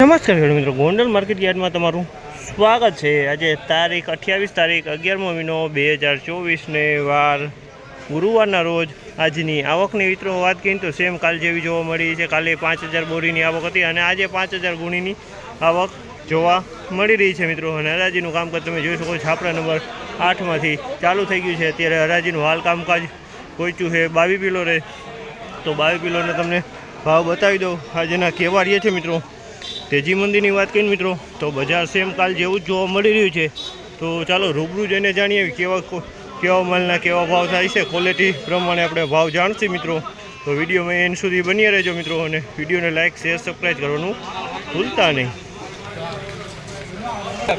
નમસ્કાર ખેડૂત મિત્રો, ગોંડલ માર્કેટ યાર્ડમાં તમારું સ્વાગત છે। આજે તારીખ 28 તારીખ 11મો મહિનો 2024 વાર ગુરુવારના રોજ આજની આવકની મિત્રો વાત કરીએ તો સેમ કાલ જેવી જોવા મળી છે। કાલે 5000 બોરીની આવક હતી અને આજે 5000 ગુણીની આવક જોવા મળી રહી છે મિત્રો। અને હરાજીનું કામકાજ તમે જોઈ શકો છો, છાપરા નંબર 8માંથી ચાલુ થઈ ગયું છે। અત્યારે હરાજીનું હાલ કામકાજ પહોંચ્યું છે 22 પિલોરે। તો 22 પિલોને તમને ભાવ બતાવી દઉં આજના કેવા રહે છે મિત્રો। તેજી મંદીની વાત કરીએ મિત્રો તો બજાર સેમ કાલ જેવું જ જોવા મળી રહ્યું છે। તો ચાલો રૂબરૂ જઈને જાણીએ કેવા માલના કેવા ભાવ થાય છે। ક્વોલિટી પ્રમાણે આપણે ભાવ જાણશું મિત્રો। તો વિડીયોમાં એન્ડ સુધી બની રહેજો મિત્રો અને વિડીયોને લાઇક શેર સબસ્ક્રાઈબ કરવાનું ભૂલતા નહીં।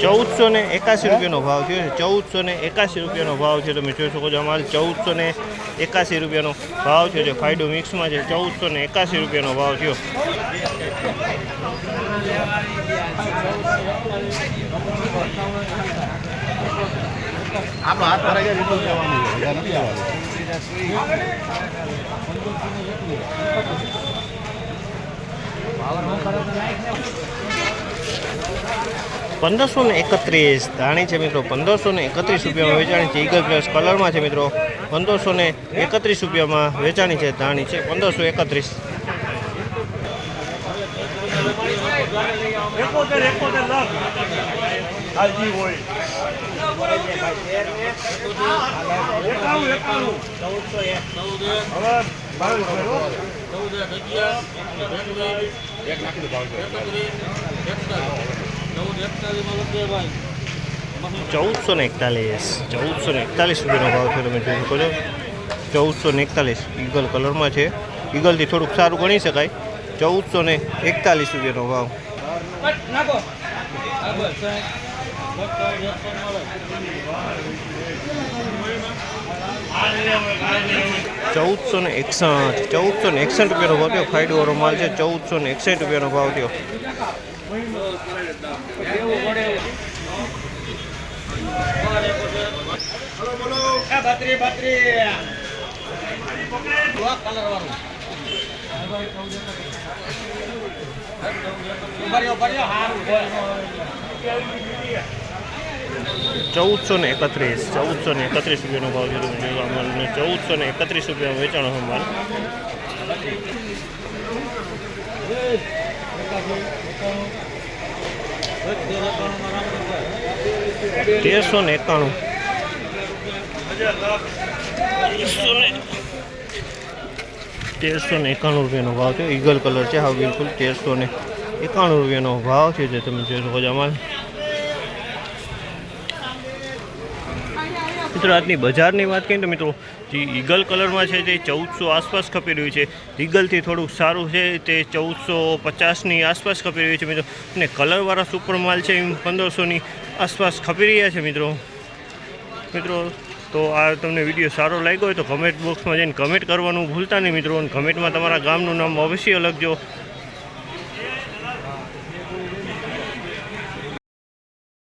1481 રૂપિયાનો ભાવ થયો છે। 1481 રૂપિયાનો ભાવ છે, તમે જોઈ શકો છો। માલ 1481 રૂપિયાનો ભાવ છે, જે ફાયદો મિક્સમાં છે। 1481 રૂપિયાનો ભાવ થયો। આપણો હાથ ભરાઈ જાય એટલું કહેવાનું નથી આવવાનું। 1531 ધાણી છે મિત્રો। 1531 રૂપિયામાં વેચાણી છે। ઈગલ પ્લસ કલરમાં છે મિત્રો। 1531 રૂપિયામાં વેચાણી છે ધાણી છે 1531। ચૌદસો ને 41 રૂપિયાનો ભાવ છે, તમે જોઈ શકો છો। 1441 ઈગલ કલરમાં છે। ઈગલથી થોડુંક સારું ગણી શકાય। 1441 રૂપિયાનો ભાવ। 1461 રૂપિયાનો ભાવ થયો। ફાયદોવાળો માલ છે। 1461 રૂપિયાનો ભાવ થયો। ચૌદસો ને 31 રૂપિયાનો ભાવ છે, તમે જોયો। માલ 1431 રૂપિયામાં વેચાણો છે માલ। 1391 રૂપિયાનો ભાવ છે। ઈગલ કલર છે, હા બિલકુલ 1391 રૂપિયાનો ભાવ છે, જે તમે જોઈ શકો છો માલ। મિત્રો આજની બજારની વાત કરીએ તો મિત્રો જે ઈગલ કલરમાં છે તે 1400 આસપાસ ખપી રહ્યું છે। ઈગલથી થોડુંક સારું છે તે 1450ની આસપાસ ખપી રહ્યું છે મિત્રો। અને કલરવાળા સુપર માલ છે એ 1500ની આસપાસ ખપી રહ્યા છે મિત્રો। તો આ તમને વિડીયો સારો લાગ્યો હોય તો કમેન્ટ બોક્સમાં જઈને કમેન્ટ કરવાનું ભૂલતા નહીં મિત્રો। અને કમેન્ટમાં તમારા ગામનું નામ અવશ્ય લખજો।